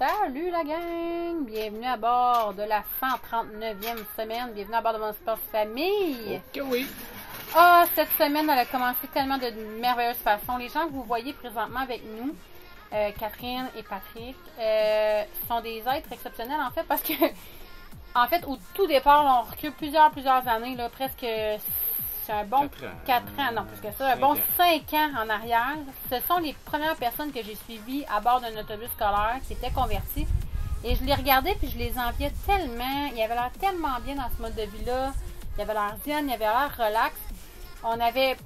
Salut la gang! Bienvenue à bord de la 139e semaine. Bienvenue à bord de mon espace famille. Ok, oui. Ah, cette semaine, elle a commencé tellement de merveilleuses façons. Les gens que vous voyez présentement avec nous, Catherine et Patrick, sont des êtres exceptionnels en fait parce que, en fait, au tout départ, là, on recule plusieurs années, là, presque, c'est un bon 4 ans, non, plus que ça, un bon 5 ans en arrière. Ce sont les premières personnes que j'ai suivies à bord d'un autobus scolaire qui étaient convertis. Et je les regardais puis je les enviais tellement. Ils avaient l'air tellement bien dans ce mode de vie-là. Ils avaient l'air zen, ils avaient l'air relax. On avait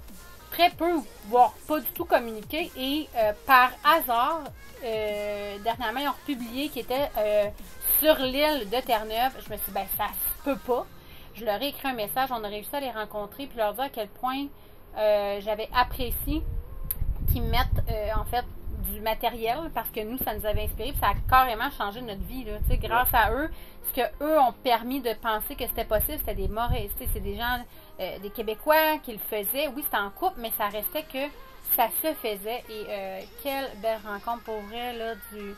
très peu, voire pas du tout communiqué. Et par hasard, dernièrement, ils ont publié qu'ils étaient sur l'île de Terre-Neuve. Je me suis dit, ben ça se peut pas. Je leur ai écrit un message, on a réussi à les rencontrer puis leur dire à quel point j'avais apprécié qu'ils mettent en fait du matériel parce que nous, ça nous avait inspiré puis ça a carrément changé notre vie. Là, grâce à eux, ce que eux ont permis de penser que c'était possible, c'était des Maurice, c'est des gens, des Québécois qui le faisaient. Oui, c'était en couple, mais ça restait que ça se faisait. Et quelle belle rencontre pour vrai, là, du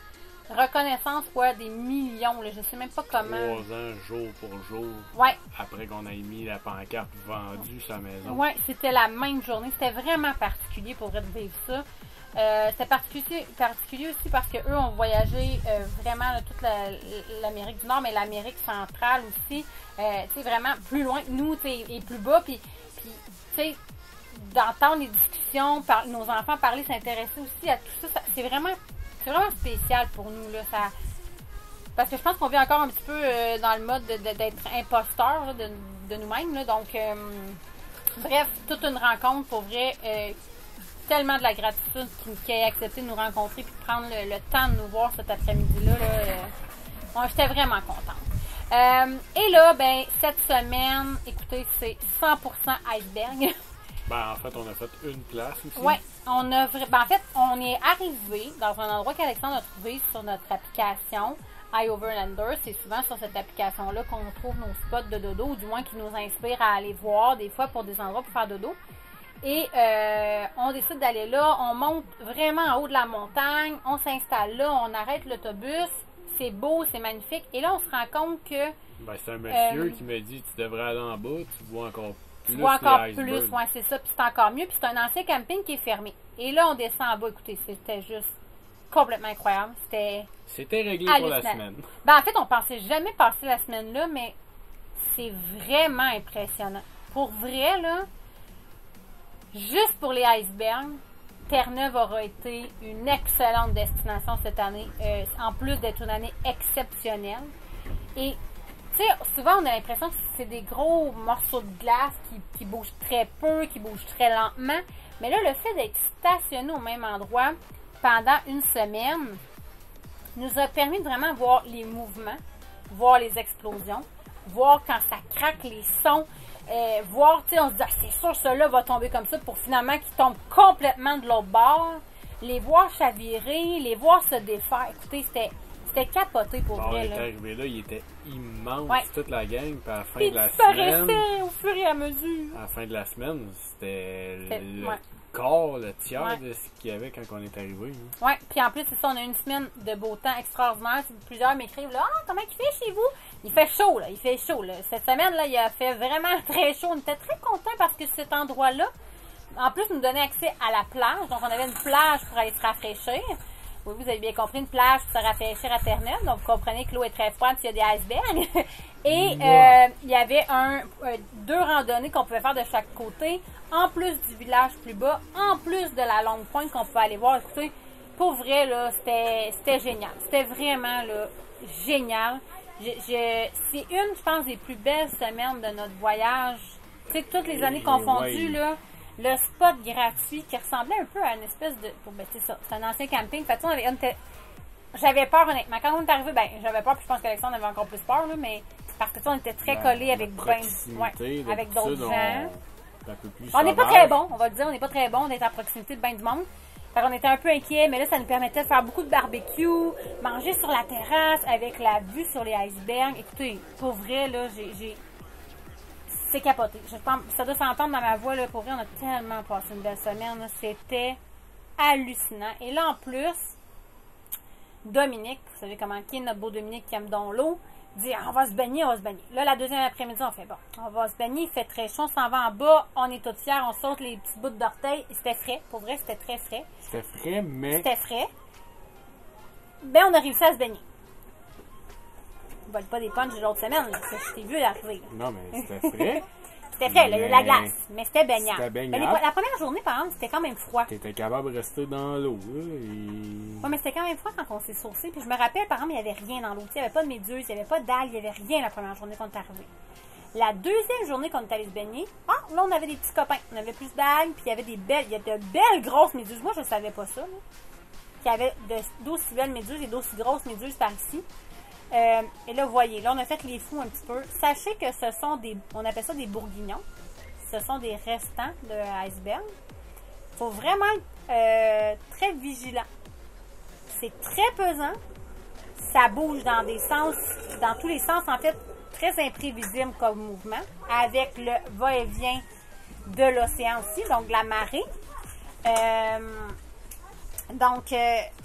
reconnaissance, quoi, des millions, là, je sais même pas comment. 3 ans, jour pour jour. Ouais. Après qu'on ait mis la pancarte vendue sur la maison. Ouais, c'était la même journée. C'était vraiment particulier pour vrai de vivre ça. C'était particulier aussi parce que eux ont voyagé vraiment là, toute l'Amérique du Nord, mais l'Amérique centrale aussi. Tu sais, vraiment plus loin que nous, tu sais, et plus bas. Puis tu sais, d'entendre les discussions, nos enfants parler, s'intéresser aussi à tout ça, c'est vraiment spécial pour nous, là. Parce que je pense qu'on vit encore un petit peu dans le mode d'être imposteur là, de nous-mêmes. Là. Donc, bref, toute une rencontre pour vrai. Tellement de la gratitude qui ait accepté de nous rencontrer et de prendre le temps de nous voir cet après-midi-là. J'étais vraiment contente. Et là, ben, cette semaine, écoutez, c'est 100% iceberg. Ben, en fait, on a fait une place aussi. Oui, en fait, on est arrivé dans un endroit qu'Alexandre a trouvé sur notre application iOverlander. C'est souvent sur cette application-là qu'on trouve nos spots de dodo, ou du moins qui nous inspire à aller voir des fois pour des endroits pour faire dodo. Et on décide d'aller là, on monte vraiment en haut de la montagne, on s'installe là, on arrête l'autobus, c'est beau, c'est magnifique. Et là, on se rend compte que... Ben, c'est un monsieur qui me dit, tu devrais aller en bas, tu vois encore plus. Tu vois encore plus, ouais, c'est ça, puis c'est encore mieux. Puis c'est un ancien camping qui est fermé. Et là, on descend en bas, écoutez, c'était juste complètement incroyable. C'était réglé hallucinant. pour la semaine. Ben, en fait, on pensait jamais passer la semaine là, mais c'est vraiment impressionnant. Pour vrai, là... Juste pour les icebergs, Terre-Neuve aura été une excellente destination cette année, en plus d'être une année exceptionnelle. Et, tu sais, souvent on a l'impression que c'est des gros morceaux de glace qui bougent très peu, qui bougent très lentement. Mais là, le fait d'être stationné au même endroit pendant une semaine nous a permis de vraiment voir les mouvements, voir les explosions, voir quand ça craque les sons. Voir, tu sais, on se dit, ah, c'est sûr, celui-là va tomber comme ça pour finalement qu'il tombe complètement de l'autre bord. Les voir chavirer, les voir se défaire. Écoutez, c'était capoté pour vrai. On est arrivé là, il était immense, ouais. Toute la gang. Puis à la fin puis de la semaine, au fur et à mesure. À la fin de la semaine, c'était le ouais. quart, le tiers ouais. de ce qu'il y avait quand on est arrivé. Oui, puis en plus, c'est ça, on a une semaine de beau temps extraordinaire. Plusieurs m'écrivent, là, ah, comment il fait chez vous? Il fait chaud, là, il fait chaud, là. Cette semaine, là, il a fait vraiment très chaud. On était très contents parce que cet endroit-là, en plus, nous donnait accès à la plage. Donc, on avait une plage pour aller se rafraîchir. Oui, vous avez bien compris, une plage pour se rafraîchir à Terre-Neuve. Donc, vous comprenez que l'eau est très froide s'il y a des icebergs. Et il y avait 2 randonnées qu'on pouvait faire de chaque côté, en plus du village plus bas, en plus de la longue pointe qu'on peut aller voir. Écoutez, pour vrai, là, c'était génial. C'était vraiment, là, génial. C'est une, je pense, des plus belles semaines de notre voyage. Tu sais, toutes les années confondues, là, le spot gratuit qui ressemblait un peu à une espèce de... Ben, c'est ça, c'est un ancien camping. Fait j'avais peur, honnêtement. Quand on est arrivé, ben, j'avais peur, puis je pense qu'Alexandre avait encore plus peur, là, mais parce que, tu sais, on était très collés avec avec d'autres gens. On n'est pas très bon, on va le dire, on n'est pas très bon d'être à proximité de ben du monde. Fait qu'on était un peu inquiets, mais là, ça nous permettait de faire beaucoup de barbecue, manger sur la terrasse avec la vue sur les icebergs. Écoutez, pour vrai, là, c'est capoté. Je pense, ça doit s'entendre dans ma voix, là, pour vrai, on a tellement passé une belle semaine. C'était hallucinant. Et là, en plus, Dominique, vous savez comment qui est notre beau Dominique qui aime donc l'eau, dit on va se baigner, on va se baigner. Là, la deuxième après-midi, on fait bon, on va se baigner, il fait très chaud, on s'en va en bas, on est toutes fiers, on saute les petits bouts d'orteil. C'était frais, pour vrai, c'était très frais. C'était frais, mais. C'était frais. Ben, on a réussi à se baigner. On vole pas des punches de l'autre semaine, là. Ça, je t'ai vu l'arriver. Non, mais c'était frais. C'était frais, là, il y a de la glace, mais c'était baignable. C'était Ben, baignable. la première journée, par exemple, c'était quand même froid. T'étais capable de rester dans l'eau, là, Oui, mais c'était quand même froid quand on s'est saucé. Puis je me rappelle, par exemple, il n'y avait rien dans l'eau. Il n'y avait pas de méduses, il n'y avait pas d'algues, il n'y avait rien la première journée qu'on est arrivé. La deuxième journée qu'on est allé se baigner, là, on avait des petits copains. On avait plus d'algues, puis il y avait il y a de belles grosses méduses. Moi, je ne savais pas ça, là. Qu'il y avait d'aussi belles méduses et d'aussi grosses méduses par ici. Et là, vous voyez, là, on a fait les fous un petit peu. Sachez que ce sont on appelle ça des bourguignons. Ce sont des restants de iceberg. Il faut vraiment être très vigilant. C'est très pesant. Ça bouge dans tous les sens, en fait, très imprévisible comme mouvement, avec le va-et-vient de l'océan aussi, donc de la marée.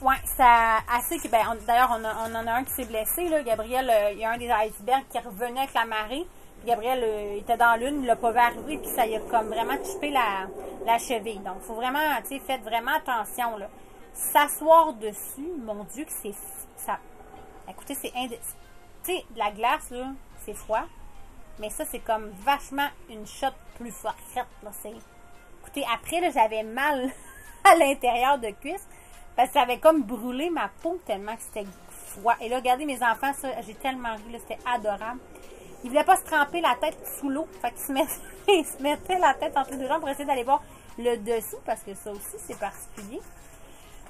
Ouais, ça assez que d'ailleurs on en a un qui s'est blessé là, Gabriel, il y a un des icebergs qui est revenu avec la marée. Gabriel était dans l'une, il l'a pas vu arriver, puis ça y a comme vraiment chipé la cheville. Donc faut vraiment, tu sais, faites vraiment attention là. S'asseoir dessus, mon Dieu que c'est ça. Écoutez, tu sais, de la glace là, c'est froid, mais ça c'est comme vachement une shot plus forte là, écoutez, après là, j'avais mal à l'intérieur de cuisse parce que ça avait comme brûlé ma peau tellement que c'était froid. Et là, regardez mes enfants, ça, j'ai tellement ri, là, c'était adorable. Ils voulaient pas se tremper la tête sous l'eau, fait qu'ils ils se mettaient la tête entre les deux jambes pour essayer d'aller voir le dessous parce que ça aussi c'est particulier.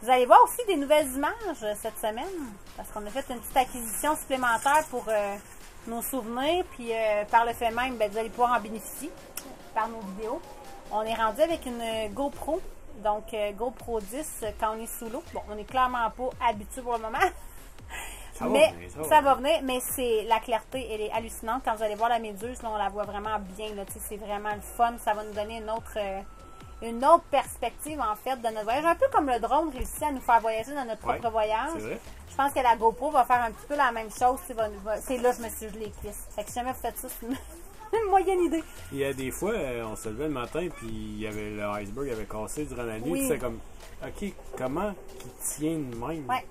Vous allez voir aussi des nouvelles images cette semaine parce qu'on a fait une petite acquisition supplémentaire pour nos souvenirs, puis par le fait même, vous allez pouvoir en bénéficier par nos vidéos. On est rendu avec une GoPro, donc GoPro 10 quand on est sous l'eau. Bon, on n'est clairement pas habitué pour le moment, mais ça va venir. Mais c'est la clarté, elle est hallucinante. Quand vous allez voir la méduse, là, on la voit vraiment bien. Là, c'est vraiment le fun. Ça va nous donner une autre perspective en fait de notre voyage. Un peu comme le drone réussit à nous faire voyager dans notre propre voyage. Je pense que la GoPro va faire un petit peu la même chose. C'est là que je me suis gelé les cuisses. Fait que si jamais vous faites ça, c'est une moyenne idée. Il y a des fois, on se levait le matin, puis il y avait le iceberg avait cassé durant la nuit. Oui. C'est comme, OK, comment qu'il tient de même? Ouais.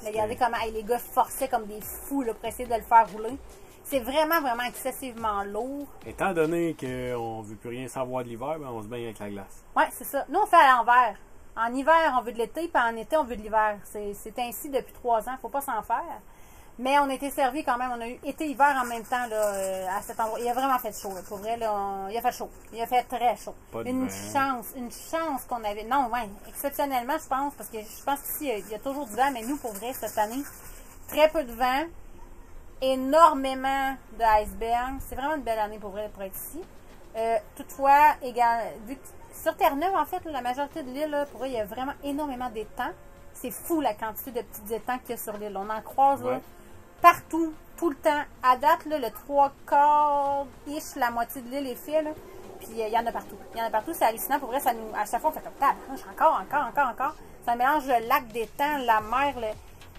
Regardez comment les gars forçaient comme des fous là, pour essayer de le faire rouler. C'est vraiment, vraiment excessivement lourd. Étant donné qu'on ne veut plus rien savoir de l'hiver, ben on se baigne avec la glace. Oui, c'est ça. Nous, on fait à l'envers. En hiver, on veut de l'été, puis en été, on veut de l'hiver. C'est ainsi depuis 3 ans. Il ne faut pas s'en faire. Mais on a été servis quand même. On a eu été-hiver en même temps là, à cet endroit. Il a vraiment fait chaud. Là. Pour vrai, là, il a fait chaud. Il a fait très chaud. Une chance qu'on avait. Non, ouais, exceptionnellement, je pense, parce que je pense qu'ici, il y a toujours du vent, mais nous, pour vrai, cette année, très peu de vent, énormément d'icebergs. C'est vraiment une belle année pour vrai pour être ici. Toutefois, vu que sur Terre-Neuve, en fait, là, la majorité de l'île, pour vrai, il y a vraiment énormément d'étangs. C'est fou la quantité de petits étangs qu'il y a sur l'île. On en croise là, partout, tout le temps. À date, là, le 3/4-ish, la moitié de l'île est fait. Là. Puis il y en a partout. Il y en a partout, c'est hallucinant. Pour vrai, ça nous, à chaque fois, on fait comme encore. C'est un mélange de lac, d'étang, la mer.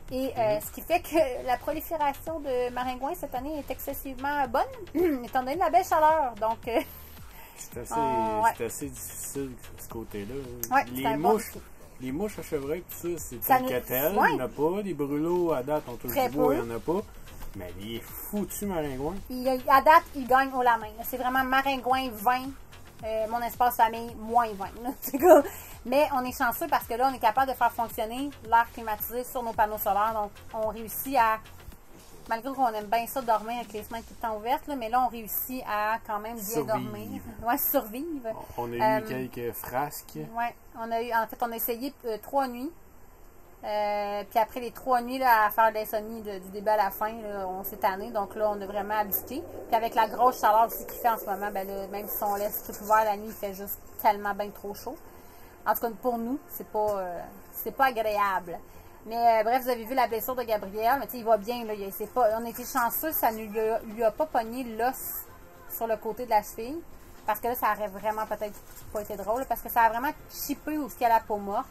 Et ce qui fait que la prolifération de maringouins cette année est excessivement bonne, étant donné la belle chaleur. Donc, c'est assez difficile de ce côté-là. Ouais, les mouches à chevreuil, tout ça, c'est tel que tel. Il n'y en a pas. Les brûlots, à date, on touche du bois, il n'y en a pas. Mais les foutus maringouins. À date, ils gagnent haut la main. C'est vraiment maringouin 20. Mon espace famille, moins 20. C'est cool. Mais on est chanceux parce que là, on est capable de faire fonctionner l'air climatisé sur nos panneaux solaires. Donc, on réussit à, malgré qu'on aime bien ça dormir avec les fenêtres tout le temps ouvertes, là, mais là, on réussit à quand même bien dormir. Ouais, survivre. On a eu quelques frasques. Ouais, on a essayé 3 nuits. Puis après les 3 nuits là, à faire de l'insomnie du début à la fin, là, on s'est tanné. Donc là, on a vraiment abdiqué. Puis avec la grosse chaleur aussi qu'il fait en ce moment, ben là, même si on laisse tout ouvert la nuit, il fait juste tellement bien trop chaud. En tout cas, pour nous, c'est pas agréable. Mais bref, vous avez vu la blessure de Gabriel. Mais tu sais, il va bien. Là, on a été chanceux, ça ne lui a pas pogné l'os sur le côté de la cheville. Parce que là, ça aurait vraiment peut-être pas été drôle. Parce que ça a vraiment chippé où il y a la peau morte.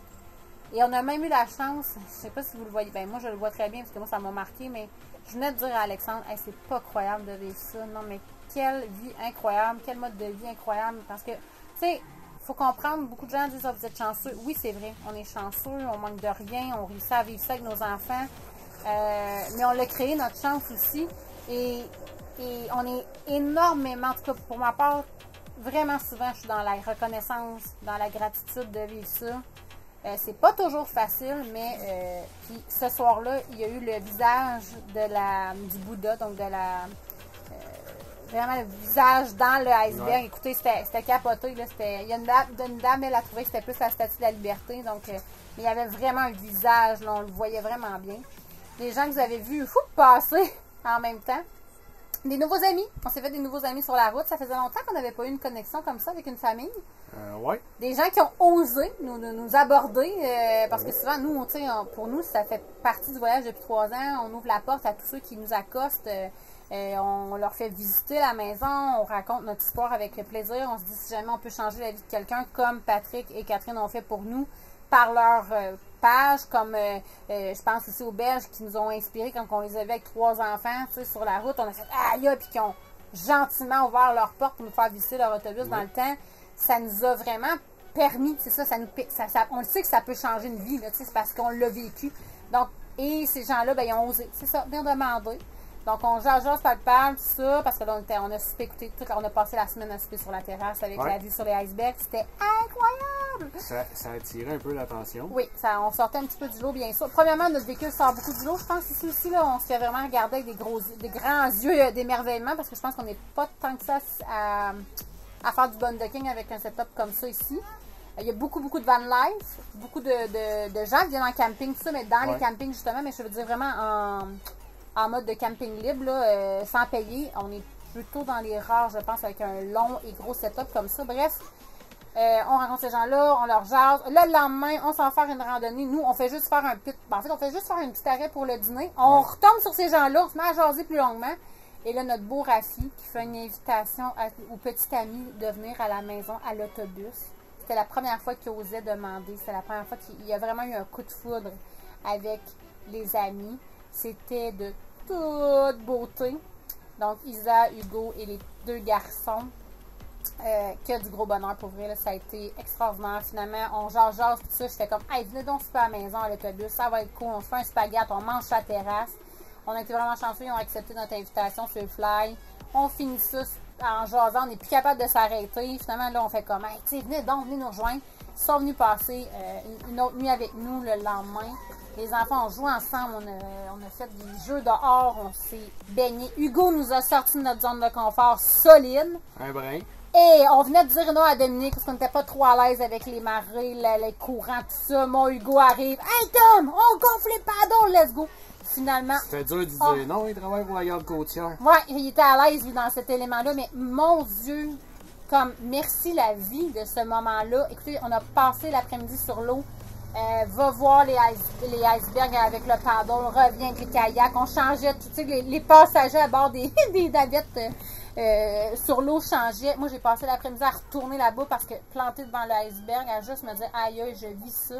Et on a même eu la chance, je sais pas si vous le voyez, ben moi je le vois très bien parce que moi ça m'a marqué, mais je venais de dire à Alexandre, hey, c'est pas croyable de vivre ça. Non, mais quelle vie incroyable, quel mode de vie incroyable. Parce que, tu sais, il faut comprendre, beaucoup de gens disent, oh, vous êtes chanceux. Oui, c'est vrai, on est chanceux, on manque de rien, on réussit à vivre ça avec nos enfants. Mais on l'a créé, notre chance aussi. Et on est énormément, en tout cas pour ma part, vraiment souvent, je suis dans la reconnaissance, dans la gratitude de vivre ça. C'est pas toujours facile, mais puis ce soir-là, il y a eu le visage du Bouddha, donc vraiment le visage dans le iceberg. Ouais. Écoutez, c'était capoté. Là, il y a une dame, elle a trouvé que c'était plus la statue de la liberté, donc mais il y avait vraiment un visage, là, on le voyait vraiment bien. Les gens que vous avez vus passer en même temps. Des nouveaux amis. On s'est fait des nouveaux amis sur la route. Ça faisait longtemps qu'on n'avait pas eu une connexion comme ça avec une famille. Ouais. Des gens qui ont osé nous aborder. Parce que souvent, nous, pour nous, ça fait partie du voyage depuis 3 ans. On ouvre la porte à tous ceux qui nous accostent. On leur fait visiter la maison. On raconte notre histoire avec plaisir. On se dit si jamais on peut changer la vie de quelqu'un, comme Patrick et Catherine ont fait pour nous, par leur page, comme je pense aussi aux Belges qui nous ont inspirés quand on les avait avec 3 enfants, tu sais, sur la route, on a fait aïe, puis qui ont gentiment ouvert leur porte pour nous faire visiter leur autobus dans le temps. Ça nous a vraiment permis, c'est ça, on le sait que ça peut changer une vie, c'est parce qu'on l'a vécu. Donc, et ces gens-là, ben, ils ont osé, c'est ça, bien demander. Donc, on jase, parle, tout ça, parce que là, on a super écouté, on a passé la semaine à souper sur la terrasse avec la vue sur les icebergs. C'était incroyable! Ça a attiré un peu l'attention. Oui, on sortait un petit peu du lot, bien sûr. Premièrement, notre véhicule sort beaucoup du lot. Je pense ici aussi, là, on se fait vraiment regarder avec des grands yeux d'émerveillement, parce que je pense qu'on n'est pas tant que ça à faire du boondocking avec un setup comme ça ici. Il y a beaucoup de van life, beaucoup de gens qui viennent en camping, tout ça, mais dans les campings, justement, mais je veux dire vraiment en mode de camping libre, là, sans payer. On est plutôt dans les rares, je pense, avec un long et gros setup comme ça. Bref, on rencontre ces gens-là, on leur jase. Le lendemain, on s'en va faire une randonnée. Nous, on fait juste faire un petit arrêt pour le dîner. On retombe sur ces gens-là, on se met à jaser plus longuement. Et là, notre beau Rafi qui fait une invitation au petit ami de venir à la maison à l'autobus. C'était la première fois qu'il osait demander. C'était la première fois qu'il y a vraiment eu un coup de foudre avec les amis. C'était de toute beauté. Donc, Isa, Hugo et les 2 garçons. Que du gros bonheur pour vrai. Là, ça a été extraordinaire. Finalement, on jase tout ça. J'étais comme, hey, venez donc super à la maison à l'autobus. Ça va être cool. On se fait un spaghette. On mange sur la terrasse. On a été vraiment chanceux. Ils ont accepté notre invitation sur le fly. On finit ça en jasant. On n'est plus capable de s'arrêter. Finalement, là, on fait comme, hey, tu sais, venez nous rejoindre. Ils sont venus passer une autre nuit avec nous le lendemain. Les enfants ont joué ensemble, on a fait des jeux dehors, on s'est baigné. Hugo nous a sorti de notre zone de confort solide. Un brin. Et on venait de dire non à Dominique parce qu'on n'était pas trop à l'aise avec les marées, les courants, tout ça. Mon Hugo arrive. Hey Tom, on gonfle les paddles, let's go. Finalement. C'était dur de dire non, il travaille pour la garde côtière. Ouais, il était à l'aise lui dans cet élément-là, mais mon Dieu, comme merci la vie de ce moment-là. Écoutez, on a passé l'après-midi sur l'eau. Va voir les icebergs avec le paddle, revient avec les kayaks. On changeait, tu sais, les passagers à bord des navettes sur l'eau changeaient. Moi, j'ai passé l'après-midi à retourner là-bas parce que planté devant l'iceberg, à juste me dire, aïe, je vis ça,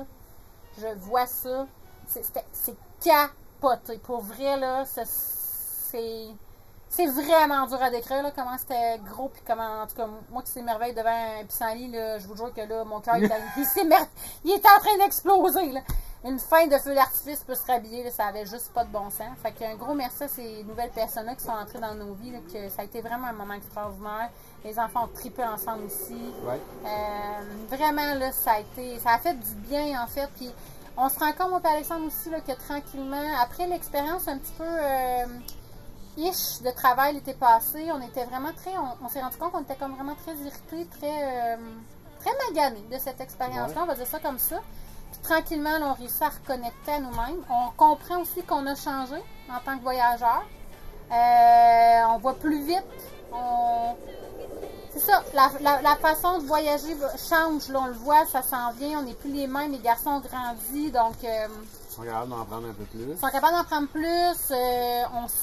je vois ça. C'est capoté. Pour vrai, là, c'est vraiment dur à décrire, là, comment c'était gros, puis comment, en tout cas, moi qui s'émerveille devant un pissenlit, là, je vous jure que là, mon cœur, il est en train d'exploser, là. Une fin de feu d'artifice peut se rhabiller, là, ça avait juste pas de bon sens. Fait qu'un gros merci à ces nouvelles personnes-là qui sont entrées dans nos vies, là, que ça a été vraiment un moment extraordinaire. Les enfants ont trippé ensemble aussi. Ouais. Vraiment, là, ça a fait du bien, en fait, puis on se rend compte, moi et Alexandre aussi, là, que tranquillement, après l'expérience un petit peu... de travail l'été passé, on était vraiment on s'est rendu compte qu'on était comme vraiment très irrités, très maganés de cette expérience-là, on va dire ça comme ça. Puis tranquillement, là, on réussit à reconnecter à nous-mêmes. On comprend aussi qu'on a changé en tant que voyageurs. On voit plus vite. C'est ça, la façon de voyager change, là, on le voit, ça s'en vient, on n'est plus les mêmes, les garçons ont grandi, donc... Ils sont capables d'en prendre un peu plus. Ils sont capables d'en prendre plus.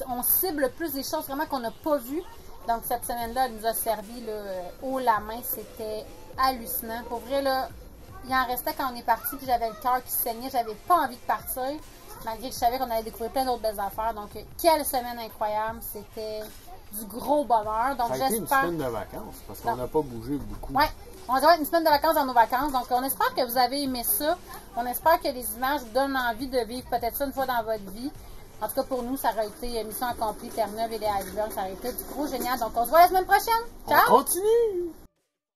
On cible plus des choses vraiment qu'on n'a pas vues. Donc, cette semaine-là, elle nous a servi là, haut la main. C'était hallucinant. Pour vrai, là, il en restait quand on est parti, puis j'avais le cœur qui saignait. J'avais pas envie de partir, malgré que je savais qu'on allait découvrir plein d'autres belles affaires. Donc, quelle semaine incroyable. C'était du gros bonheur. Donc, ça a été une semaine de vacances, parce qu'on n'a pas bougé beaucoup. Oui, on va une semaine de vacances dans nos vacances. Donc, on espère que vous avez aimé ça. On espère que les images vous donnent envie de vivre peut-être ça une fois dans votre vie. En tout cas, pour nous, ça aurait été mission accomplie, Terre-Neuve et les icebergs. Ça aurait été du gros génial. Donc, on se voit la semaine prochaine. Ciao! On continue!